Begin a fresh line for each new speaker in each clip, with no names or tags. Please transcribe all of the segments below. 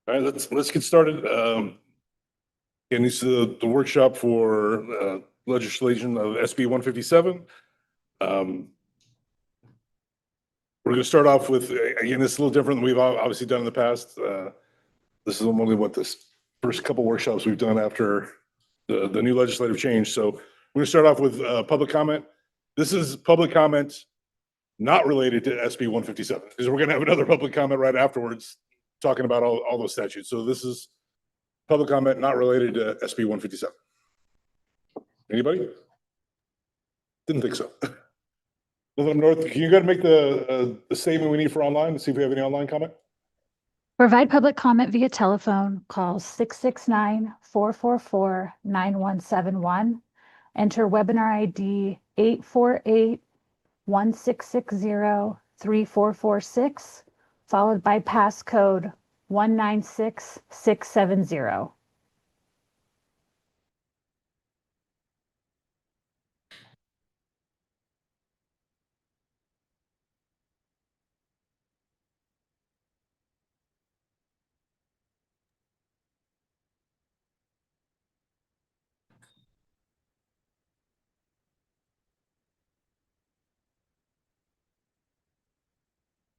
All right, let's get started. And this is the workshop for legislation of SB 157. We're going to start off with, again, this is a little different than we've obviously done in the past. This is only what this first couple workshops we've done after the new legislative change. So we're going to start off with public comment. This is public comment not related to SB 157 because we're going to have another public comment right afterwards talking about all those statutes. So this is public comment not related to SB 157. Anybody? Didn't think so. North, can you go ahead and make the statement we need for online to see if we have any online comment?
Provide public comment via telephone, call 669-444-9171. Enter webinar ID 848-1660-3446, followed by passcode 196670.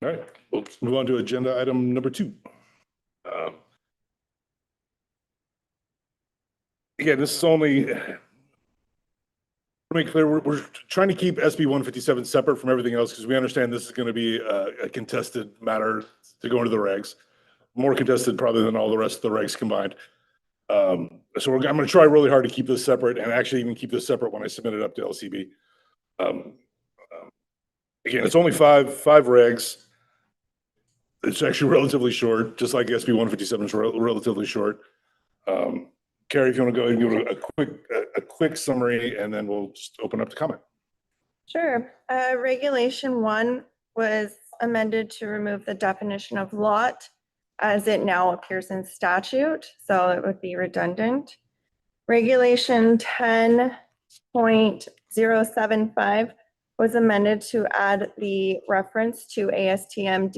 All right, let's move on to agenda item number 2. Again, this is only, to make clear, we're trying to keep SB 157 separate from everything else because we understand this is going to be a contested matter to go into the regs, more contested probably than all the rest of the regs combined. So I'm going to try really hard to keep this separate and actually even keep this separate when I submit it up to LCB. Again, it's only five regs. It's actually relatively short, just like SB 157 is relatively short. Carrie, if you want to go ahead and give a quick summary, and then we'll just open up to comment.
Sure. Regulation 1 was amended to remove the definition of lot as it now appears in statute, so it would be redundant. Regulation 10.075 was amended to add the reference to ASTM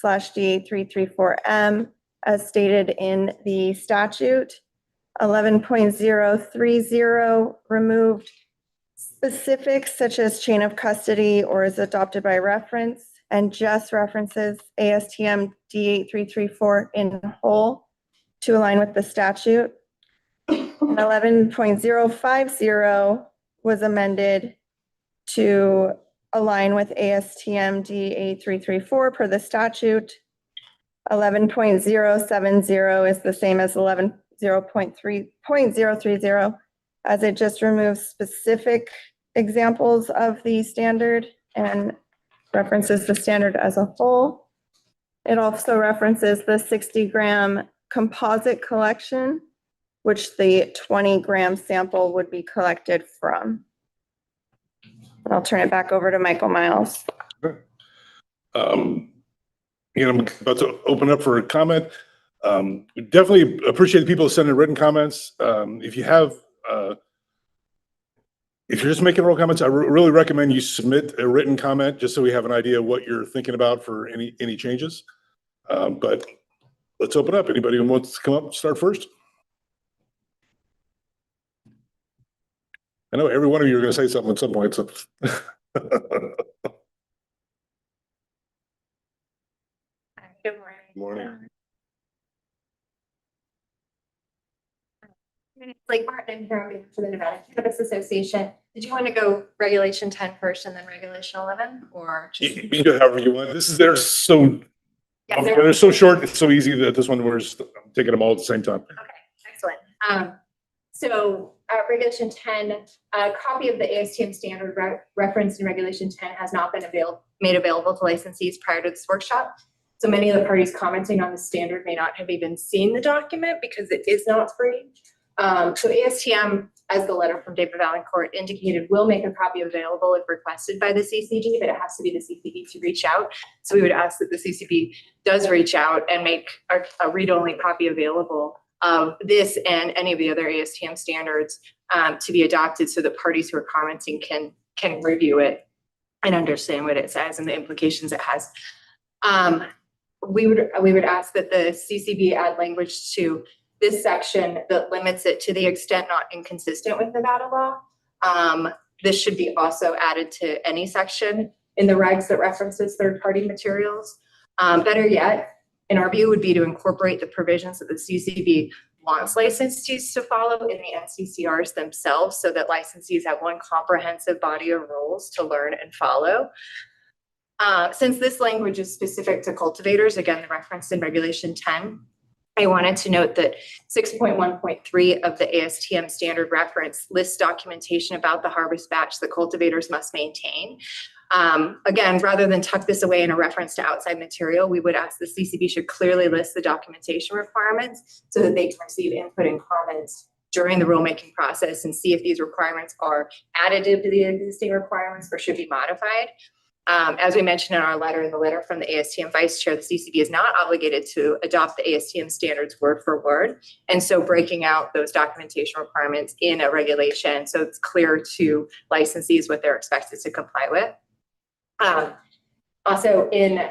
D8334/D8334M as stated in the statute. 11.030 removed specifics such as chain of custody or is adopted by reference and just references ASTM D8334 in whole to align with the statute. And 11.050 was amended to align with ASTM D8334 per the statute. 11.070 is the same as 11.030 as it just removes specific examples of the standard and references the standard as a whole. It also references the 60-gram composite collection, which the 20-gram sample would be collected from. And I'll turn it back over to Michael Miles.
I'm about to open up for a comment. We definitely appreciate the people sending written comments. If you're just making oral comments, I really recommend you submit a written comment just so we have an idea of what you're thinking about for any changes. But let's open up. Anybody who wants to come up, start first. I know every one of you are going to say something at some point. So.
Good morning.
Morning.
Like Martin from the Nevada Cannabis Association. Did you want to go regulation 10 first and then regulation 11, or just?
You can do however you want. They're so short. It's so easy that this one we're just taking them all at the same time.
Okay, excellent. So regulation 10, a copy of the ASTM standard referenced in regulation 10 has not been made available to licensees prior to this workshop. So many of the parties commenting on the standard may not have even seen the document because it is not free. So ASTM, as the letter from David Valancourt indicated, will make a copy available if requested by the CCD, but it has to be the CCD to reach out. So we would ask that the CCD does reach out and make a read-only copy available of this and any of the other ASTM standards to be adopted so that parties who are commenting can review it and understand what it says and the implications it has. we would ask that the CCB add language to this section that limits it to the extent not inconsistent with Nevada law. This should be also added to any section in the regs that references third-party materials. Better yet, in our view, would be to incorporate the provisions that the CCB wants licensees to follow in the NCCRs themselves, so that licensees have one comprehensive body of rules to learn and follow. Since this language is specific to cultivators, again, the reference in Regulation 10, I wanted to note that 6.1.3 of the ASTM standard reference lists documentation about the harvest batch that cultivators must maintain. Again, rather than tuck this away in a reference to outside material, we would ask the CCB should clearly list the documentation requirements so that they can receive input and comments during the rulemaking process and see if these requirements are additive to the existing requirements or should be modified. As we mentioned in our letter, in the letter from the ASTM Vice Chair, the CCB is not obligated to adopt the ASTM standards word for word. And so breaking out those documentation requirements in a regulation so it's clear to licensees what they're expected to comply with. Also in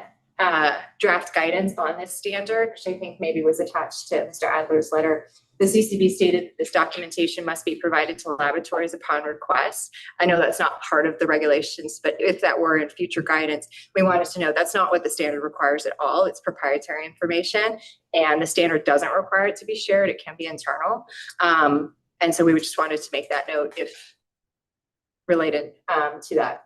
draft guidance on this standard, which I think maybe was attached to Mr. Adler's letter, the CCB stated that this documentation must be provided to laboratories upon request. I know that's not part of the regulations, but if that were in future guidance, we wanted to know that's not what the standard requires at all. It's proprietary information, and the standard doesn't require it to be shared. It can be internal. And so we just wanted to make that note if related to that.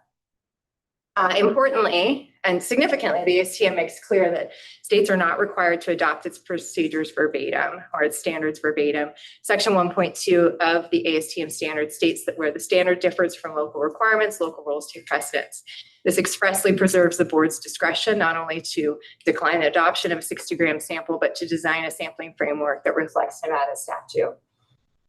Importantly and significantly, the ASTM makes clear that states are not required to adopt its procedures verbatim or its standards verbatim. Section 1.2 of the ASTM standard states that where the standard differs from local requirements, local rules take precedence. This expressly preserves the board's discretion not only to decline adoption of a 60-gram sample, but to design a sampling framework that reflects Nevada's statute.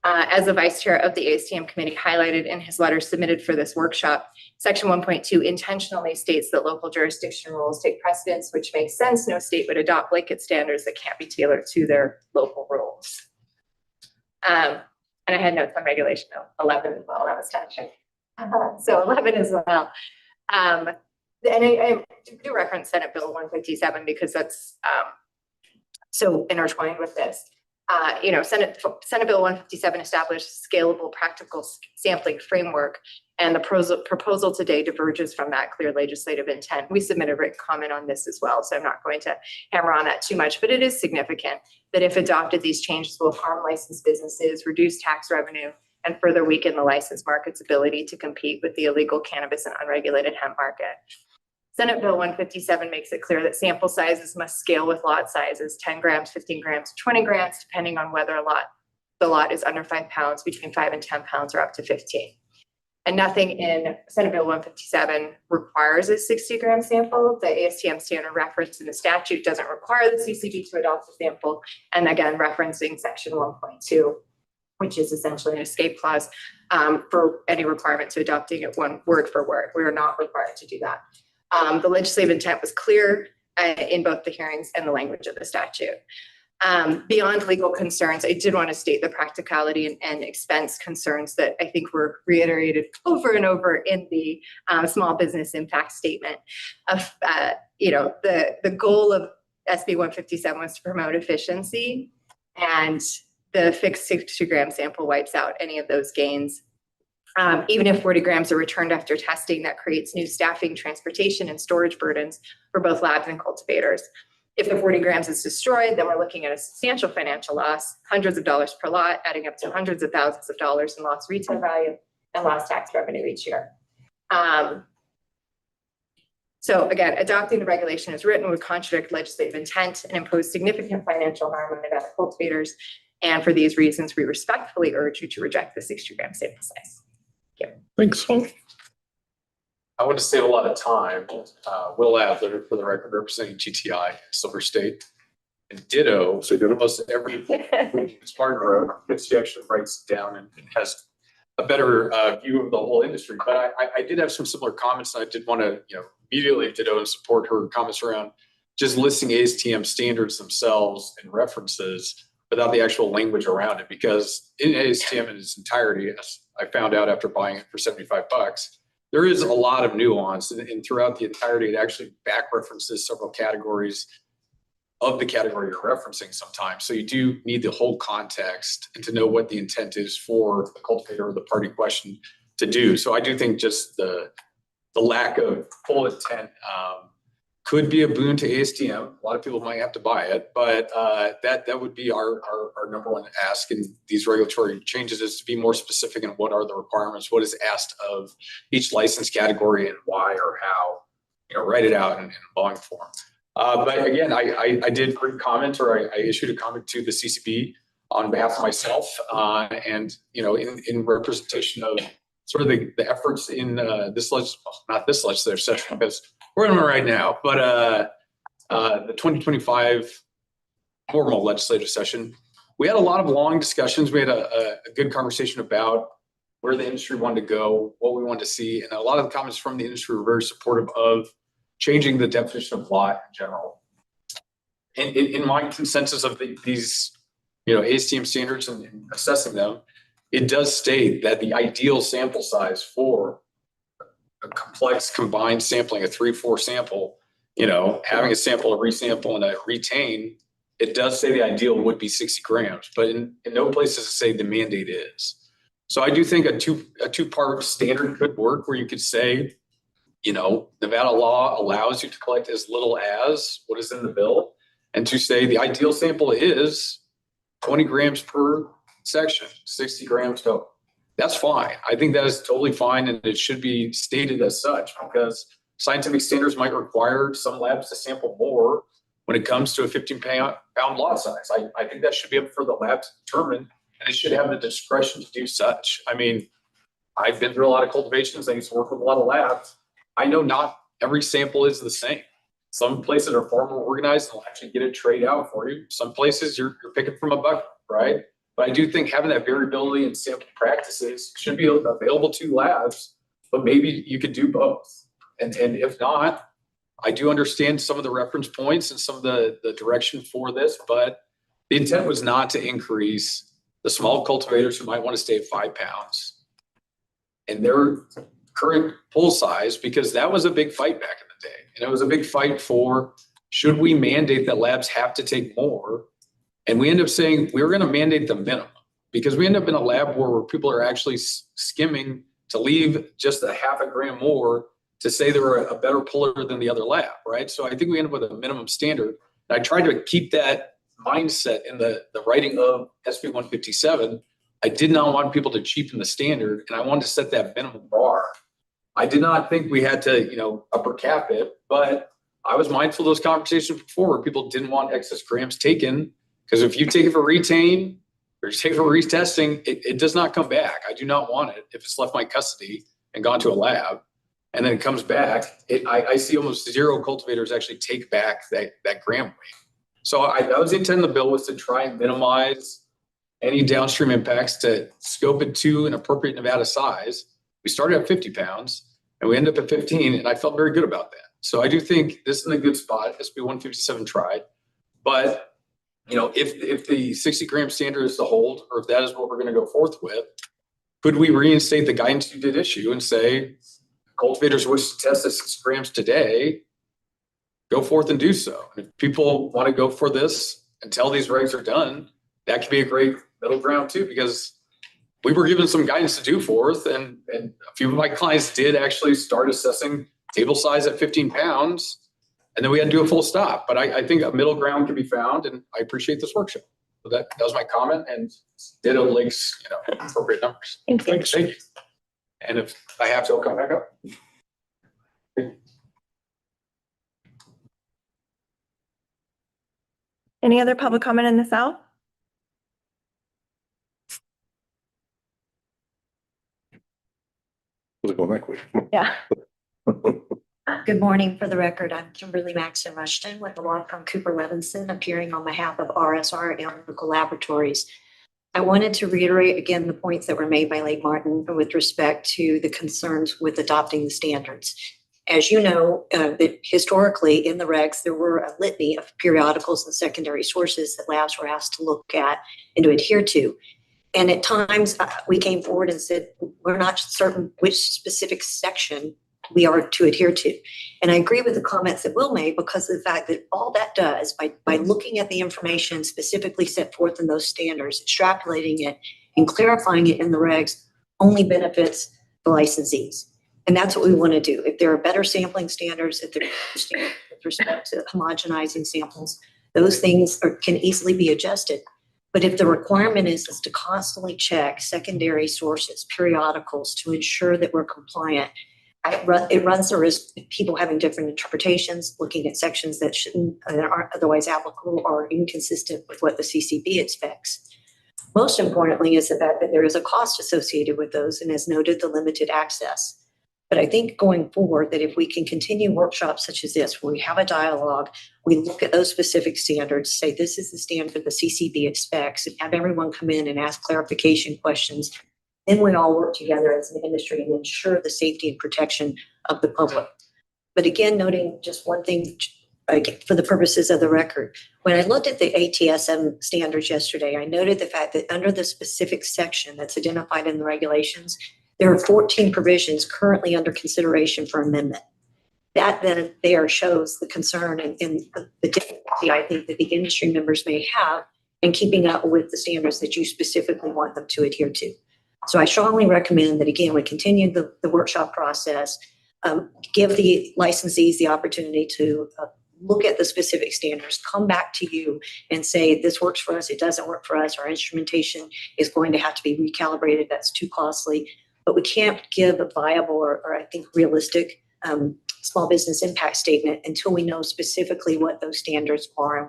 As the Vice Chair of the ASTM committee highlighted in his letter submitted for this workshop, Section 1.2 intentionally states that local jurisdiction rules take precedence, which makes sense. No state would adopt blanket standards that can't be tailored to their local rules. And I had notes on Regulation 11 as well. That was touching. So 11 as well. And I do reference Senate Bill 157 because that's so intertwined with this. Senate Bill 157 established a scalable, practical sampling framework, and the proposal today diverges from that clear legislative intent. We submitted a written comment on this as well, so I'm not going to hammer on that too much, but it is significant that if adopted, these changes will harm licensed businesses, reduce tax revenue, and further weaken the licensed market's ability to compete with the illegal cannabis and unregulated hemp market. Senate Bill 157 makes it clear that sample sizes must scale with lot sizes, 10 grams, 15 grams, 20 grams, depending on whether the lot is under 5 pounds, between 5 and 10 pounds, or up to 15. And nothing in Senate Bill 157 requires a 60-gram sample. The ASTM standard reference in the statute doesn't require the CCB to adopt a sample. And again, referencing Section 1.2, which is essentially an escape clause for any requirement to adopting it one word for word. We are not required to do that. The legislative intent was clear in both the hearings and the language of the statute. Beyond legal concerns, I did want to state the practicality and expense concerns that I think were reiterated over and over in the small business impact statement. Of the goal of SB 157 was to promote efficiency, and the fixed 60-gram sample wipes out any of those gains. Even if 40 grams are returned after testing, that creates new staffing, transportation, and storage burdens for both labs and cultivators. If the 40 grams is destroyed, then we're looking at a substantial financial loss, hundreds of dollars per lot, adding up to hundreds of thousands of dollars in lost retail value and lost tax revenue each year. So again, adopting the regulation as written would contradict legislative intent and impose significant financial harm on Nevada cultivators. And for these reasons, we respectfully urge you to reject the 60-gram sample size.
Thanks.
I want to save a lot of time. Will Adler, for the record, representing GTI, Silver State. And ditto, so almost every partner, she actually writes it down and has a better view of the whole industry. But I did have some similar comments, and I did want to immediately ditto and support her comments around just listing ASTM standards themselves and references without the actual language around it. Because in ASTM in its entirety, as I found out after buying it for $75, there is a lot of nuance, and throughout the entirety, it actually back references several categories of the category you're referencing sometimes. So you do need the whole context and to know what the intent is for the cultivator or the party question to do. So I do think just the lack of full intent could be a boon to ASTM. A lot of people might have to buy it, but that would be our number one ask in these regulatory changes, is to be more specific in what are the requirements, what is asked of each license category, and why or how. Write it out in volume form. But again, I did bring comment, or I issued a comment to the CCB on behalf of myself, and in representation of sort of the efforts in not this legislative session, because we're in one right now, but the 2025 formal legislative session. We had a lot of long discussions. We had a good conversation about where the industry wanted to go, what we wanted to see, and a lot of the comments from the industry were very supportive of changing the definition of lot in general. And in my consensus of these, ASTM standards and assessing them, it does state that the ideal sample size for a complex combined sampling, a 3-4 sample, having a sample, a resample, and a retain, it does say the ideal would be 60 grams, but in no place does it say the mandate is. So I do think a two-part standard could work, where you could say, Nevada law allows you to collect as little as what is in the bill, and to say the ideal sample is 20 grams per section, 60 grams total. That's fine. I think that is totally fine, and it should be stated as such, because scientific standards might require some labs to sample more when it comes to a 15-pound lot size. I think that should be up for the lab to determine, and it should have the discretion to do such. I mean, I've been through a lot of cultivations. I used to work with a lot of labs. I know not every sample is the same. Some places are far more organized and will actually get a trade out for you. Some places you're picking from a bucket, right? But I do think having that variability in sample practices should be available to labs, but maybe you could do both. And if not, I do understand some of the reference points and some of the direction for this, but the intent was not to increase the small cultivators who might want to stay at 5 pounds and their current pull size, because that was a big fight back in the day. And it was a big fight for, should we mandate that labs have to take more? And we end up saying we were going to mandate the minimum, because we end up in a lab where people are actually skimming to leave just a half a gram more to say they were a better puller than the other lab, right? So I think we end up with a minimum standard. And I tried to keep that mindset in the writing of SB157. I did not want people to cheapen the standard, and I wanted to set that minimum bar. I did not think we had to, upper cap it, but I was mindful of those conversations before where people didn't want excess grams taken, because if you take it for retain or you take it for retesting, it does not come back. I do not want it if it's left my custody and gone to a lab and then it comes back. I see almost zero cultivators actually take back that gram weight. So that was the intent of the bill, was to try and minimize any downstream impacts, to scope it to an appropriate Nevada size. We started at 50 pounds and we ended up at 15, and I felt very good about that. So I do think this is in a good spot. SB157 tried, but if the 60 gram standard is to hold, or if that is what we're going to go forth with, could we reinstate the guidance you did issue and say, cultivators wish to test at 6 grams today, go forth and do so. And if people want to go for this until these regs are done, that could be a great middle ground too, because we were given some guidance to do forth, and a few of my clients did actually start assessing table size at 15 pounds, and then we had to do a full stop. But I think a middle ground can be found, and I appreciate this workshop. So that was my comment, and ditto links, appropriate numbers.
Thank you.
Thank you. And if I have to, I'll come back up.
Any other public comment in the South?
Was it going that quick?
Yeah.
Good morning. For the record, I'm Kimberly Maxon Rushton with the law firm Cooper Levinson, appearing on behalf of RSR Analytical Laboratories. I wanted to reiterate again the points that were made by Lake Martin with respect to the concerns with adopting the standards. As you know, that historically in the regs, there were a litany of periodicals and secondary sources that labs were asked to look at and to adhere to. And at times we came forward and said, we're not certain which specific section we are to adhere to. And I agree with the comments that Will made because of the fact that all that does by looking at the information specifically set forth in those standards, extrapolating it and clarifying it in the regs only benefits the licensees. And that's what we want to do. If there are better sampling standards, if there are standards with respect to homogenizing samples, those things can easily be adjusted. But if the requirement is to constantly check secondary sources, periodicals to ensure that we're compliant, it runs the risk of people having different interpretations, looking at sections that aren't otherwise applicable or inconsistent with what the CCB expects. Most importantly is the fact that there is a cost associated with those, and as noted, the limited access. But I think going forward that if we can continue workshops such as this, where we have a dialogue, we look at those specific standards, say this is the standard the CCB expects, and have everyone come in and ask clarification questions, then we all work together as an industry and ensure the safety and protection of the public. But again, noting just one thing for the purposes of the record, when I looked at the ATSM standards yesterday, I noted the fact that under the specific section that's identified in the regulations, there are 14 provisions currently under consideration for amendment. That then there shows the concern and the difficulty I think that the industry members may have in keeping up with the standards that you specifically want them to adhere to. So I strongly recommend that, again, we continue the workshop process, give the licensees the opportunity to look at the specific standards, come back to you and say, this works for us, it doesn't work for us, our instrumentation is going to have to be recalibrated, that's too costly. But we can't give a viable or I think realistic small business impact statement until we know specifically what those standards are and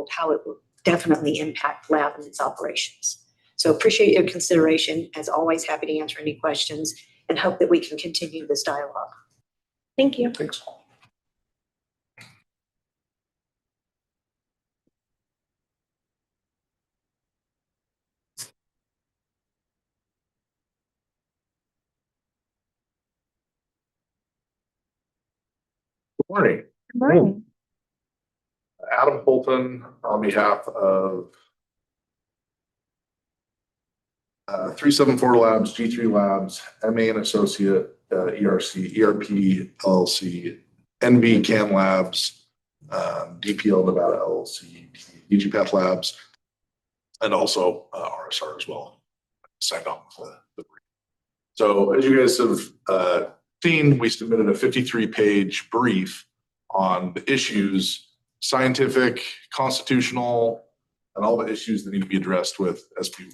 how it will definitely impact lab and its operations. So appreciate your consideration. As always, happy to answer any questions and hope that we can continue this dialogue.
Thank you.
Thanks.
Good morning.
Good morning.
Adam Bolton on behalf of 374 Labs, G3 Labs, MA and Associate, ERC, ERP LLC, NB Can Labs, DPL Nevada LLC, DGPath Labs, and also RSR as well. Signed off with the brief. So as you guys have seen, we submitted a 53-page brief on the issues, scientific, constitutional, and all the issues that need to be addressed with SB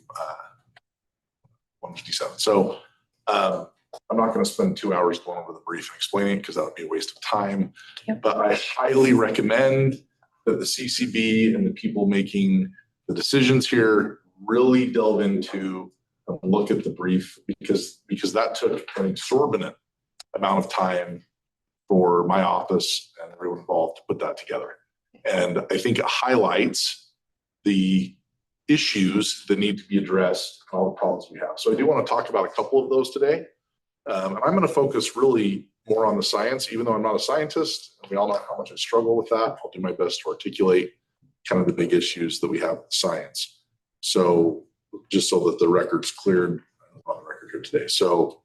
157. So I'm not going to spend 2 hours going over the brief and explaining it because that would be a waste of time.
Yep.
But I highly recommend that the CCB and the people making the decisions here really delve into and look at the brief because that took an exorbitant amount of time for my office and everyone involved to put that together. And I think it highlights the issues that need to be addressed and all the problems we have. So I do want to talk about a couple of those today. And I'm going to focus really more on the science, even though I'm not a scientist. And we all know how much I struggle with that. I'll do my best to articulate kind of the big issues that we have with science. So just so that the record's cleared on the record here today. So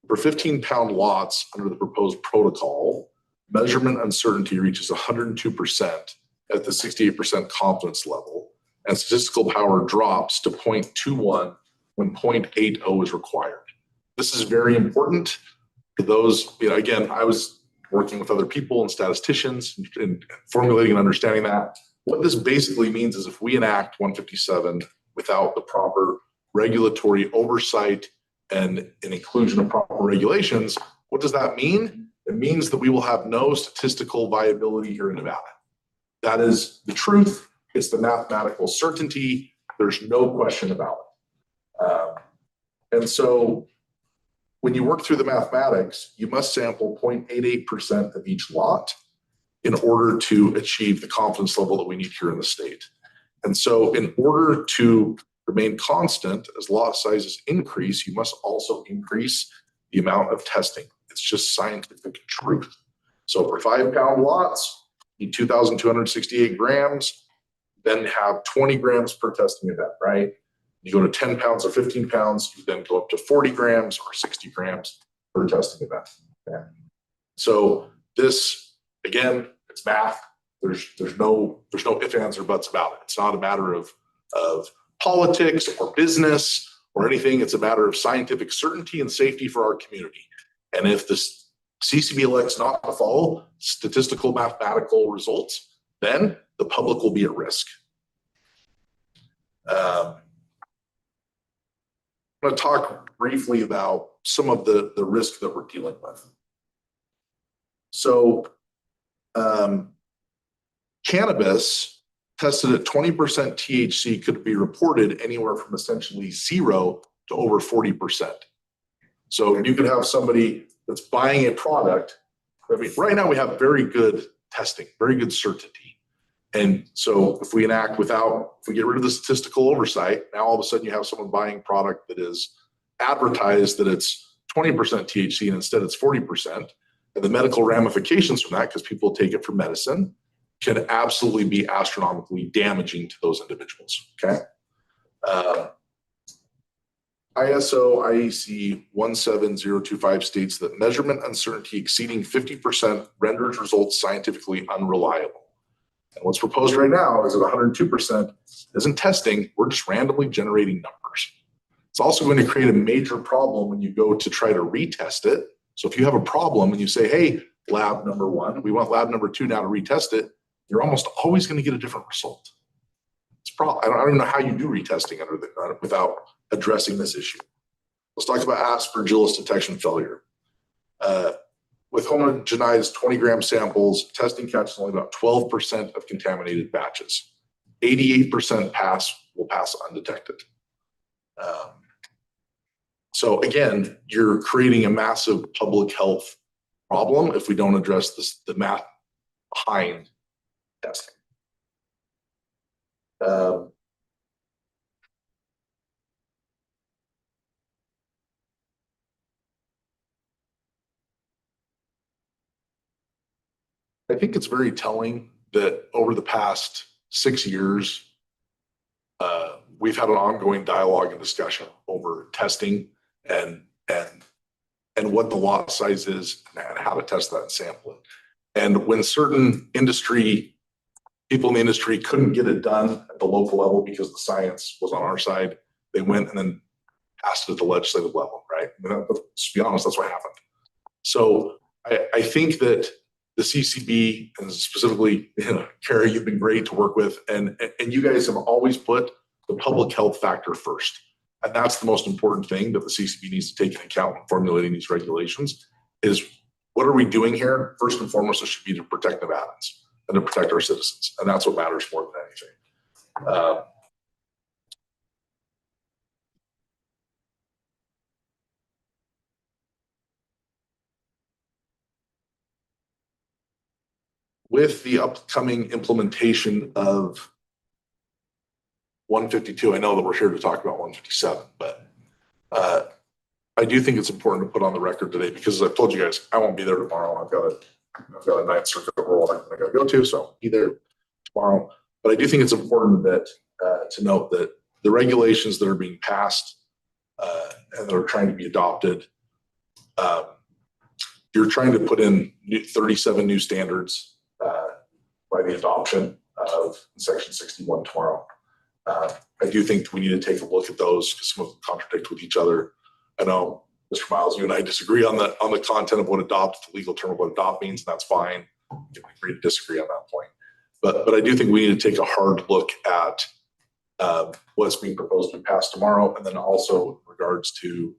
for 15-pound lots under the proposed protocol, measurement uncertainty reaches 102% at the 68% confidence level, and statistical power drops to 0.21 when 0.80 is required. This is very important for those, again, I was working with other people and statisticians and formulating and understanding that. What this basically means is if we enact 157 without the proper regulatory oversight and an inclusion of proper regulations, what does that mean? It means that we will have no statistical viability here in Nevada. That is the truth. It's the mathematical certainty. There's no question about it. And so when you work through the mathematics, you must sample 0.88% of each lot in order to achieve the confidence level that we need here in the state. And so in order to remain constant as lot sizes increase, you must also increase the amount of testing. It's just scientific truth. So for 5-pound lots, you need 2,268 grams, then have 20 grams per testing event, right? You go to 10 pounds or 15 pounds, you then go up to 40 grams or 60 grams per testing event. Okay. So this, again, it's math. There's no ifs, ands, or buts about it. It's not a matter of politics or business or anything. It's a matter of scientific certainty and safety for our community. And if the CCB elects not to follow statistical mathematical results, then the public will be at risk. I'm going to talk briefly about some of the risk that we're dealing with. So cannabis tested at 20% THC could be reported anywhere from essentially 0 to over 40%. So you could have somebody that's buying a product. I mean, right now we have very good testing, very good certainty. And so if we get rid of the statistical oversight, now all of a sudden you have someone buying product that is advertised that it's 20% THC and instead it's 40%. And the medical ramifications from that, because people take it for medicine, can absolutely be astronomically damaging to those individuals. Okay. ISO IEC 17025 states that measurement uncertainty exceeding 50% renders results scientifically unreliable. And what's proposed right now is that 102% isn't testing, we're just randomly generating numbers. It's also going to create a major problem when you go to try to retest it. So if you have a problem and you say, hey, lab number 1, we want lab number 2 now to retest it, you're almost always going to get a different result. I don't even know how you do retesting without addressing this issue. Let's talk about aspergillus detection failure. With homogenized 20-gram samples, testing catches only about 12% of contaminated batches. 88% will pass undetected. So again, you're creating a massive public health problem if we don't address the math behind testing. I think it's very telling that over the past 6 years, we've had an ongoing dialogue and discussion over testing and what the lot size is and how to test that and sample it. And when certain people in the industry couldn't get it done at the local level because the science was on our side, they went and then passed it at the legislative level, right? To be honest, that's what happened. So I think that the CCB, and specifically, Carrie, you've been great to work with, and you guys have always put the public health factor first. And that's the most important thing that the CCB needs to take into account when formulating these regulations is what are we doing here? First and foremost, it should be to protect Nevadans and to protect our citizens. And that's what matters more than anything. With the upcoming implementation of 152, I know that we're here to talk about 157, but I do think it's important to put on the record today because as I've told you guys, I won't be there tomorrow. I've got a Ninth Circuit role I got to go to, so I'll be there tomorrow. But I do think it's important that to note that the regulations that are being passed and that are trying to be adopted, you're trying to put in 37 new standards by the adoption of Section 61 tomorrow. I do think we need to take a look at those because some of them contradict with each other. I know, Mr. Miles, you and I disagree on the content of what adopt, the legal term of what adopt means, and that's fine. We can agree to disagree on that point. But I do think we need to take a hard look at what's being proposed to be passed tomorrow. And then also in regards to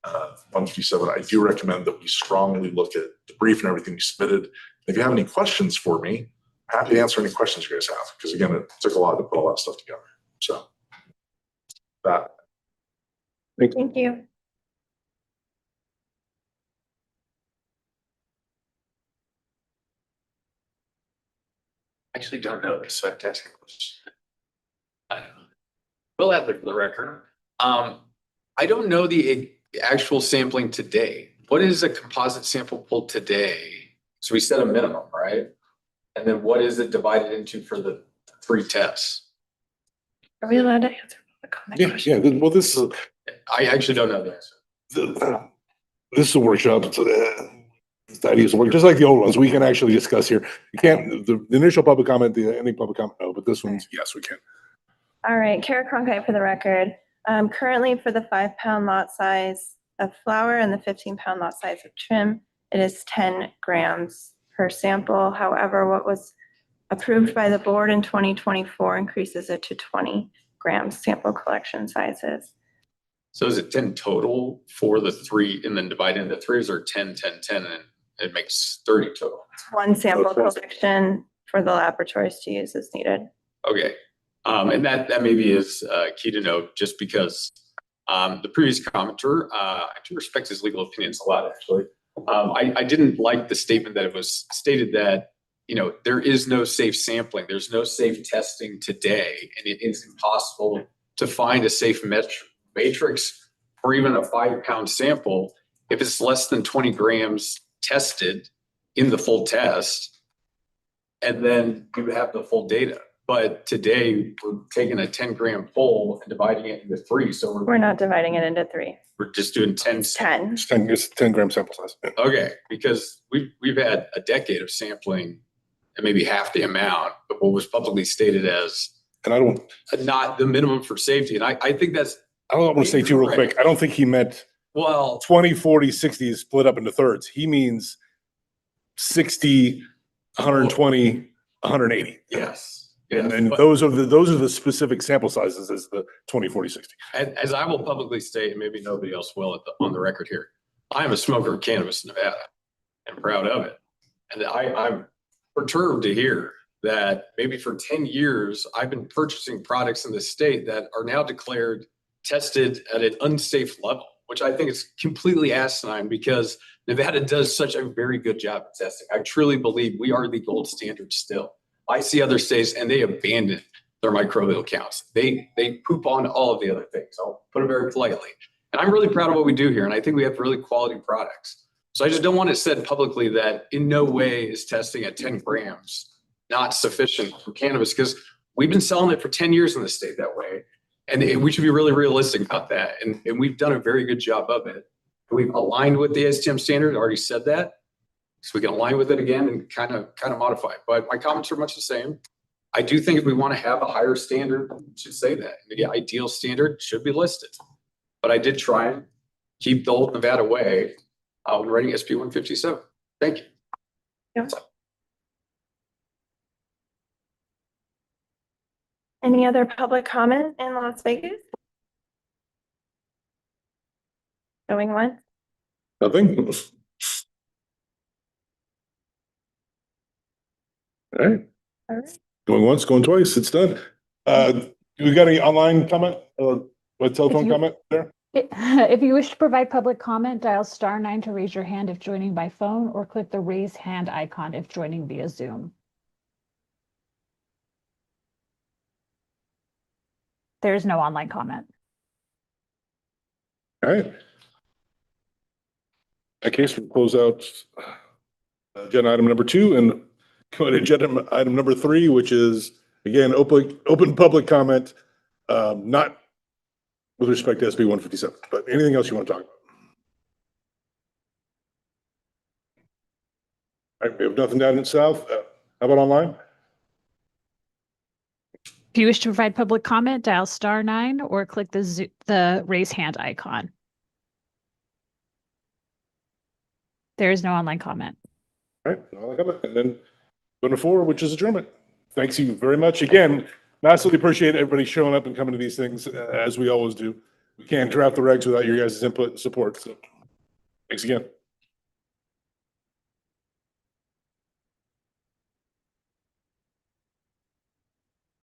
157, I do recommend that we strongly look at the brief and everything we submitted. If you have any questions for me, I'm happy to answer any questions you guys have. Because again, it took a lot to put all that stuff together. So that.
Thank you.
I actually don't know this, so I have to ask a question. I don't know. We'll add it for the record. I don't know the actual sampling today. What is a composite sample pulled today? So we set a minimum, right? And then what is it divided into for the 3 tests?
Are we allowed to answer the comment question?
Yeah. Well, this is
I actually don't know the answer.
this is a workshop. the ideas work, just like the old ones, we can actually discuss here. You can't, the initial public comment, any public comment, no, but this one's, yes, we can.
All right, Kara Cronkite for the record. Currently for the 5-pound lot size of flour and the 15-pound lot size of trim, it is 10 grams per sample. However, what was approved by the board in 2024 increases it to 20 grams sample collection sizes.
So is it 10 total for the 3 and then divide into 3s, or 10, 10, 10, and it makes 30 total?
One sample collection for the laboratories to use is needed.
Okay. And that maybe is key to note, just because the previous commenter, I do respect his legal opinions a lot, actually. I didn't like the statement that it was stated that, you know, there is no safe sampling, there's no safe testing today, and it is impossible to find a safe matrix or even a 5-pound sample if it's less than 20 grams tested in the full test, and then you have the full data. But today we're taking a 10-gram poll and dividing it into 3. So
We're not dividing it into 3.
we're just doing 10.
10.
It's 10 gram sample size. Yeah.
Okay, because we've had a decade of sampling and maybe half the amount of what was publicly stated as
And I don't
not the minimum for safety. And I think that's,
want to say too real quick, I don't think he meant
well,
20, 40, 60 is split up into thirds. He means 60, 120, 180.
yes.
And then
But
those are the specific sample sizes as the 20, 40, 60.
as I will publicly state, and maybe nobody else will on the record here, I am a smoker of cannabis in Nevada and proud of it. And I'm perturbed to hear that maybe for 10 years, I've been purchasing products in the state that are now declared tested at an unsafe level, which I think is completely asinine, because Nevada does such a very good job at testing. I truly believe we are the gold standard still. I see other states and they abandon their microbial counts. They poop on all of the other things. I'll put it very politely. And I'm really proud of what we do here. And I think we have really quality products. So I just don't want it said publicly that in no way is testing at 10 grams not sufficient for cannabis, because we've been selling it for 10 years in the state that way. And we should be really realistic about that. And we've done a very good job of it. We've aligned with the ASTM standard, already said that. So we can align with it again and kind of modify it. But my comments are much the same. I do think if we want to have a higher standard, we should say that. The ideal standard should be listed. But I did try and keep the old Nevada way when writing SB157. Thank you.
Yeah. Any other public comment in Las Vegas? Going once?
Nothing? All right.
All right.
Going once, going twice, it's done. We got any online comment or telephone
If you-
comment there?
If you wish to provide public comment, dial *9 to raise your hand if joining by phone, or click the raise hand icon if joining via Zoom. There is no online comment.
All right. In that case, we'll close out agenda item number 2 and go to agenda item number 3, which is, again, open public comment, not with respect to SB 157, but anything else you want to talk about? All right, we have nothing down in south. How about online?
If you wish to provide public comment, dial *9 or click the raise hand icon. There is no online comment.
All right, no comment. And then going to 4, which is adjournment. Thanks you very much. Again, massively appreciate everybody showing up and coming to these things, as we always do. We can't draft the regs without your guys' input and support. So thanks again.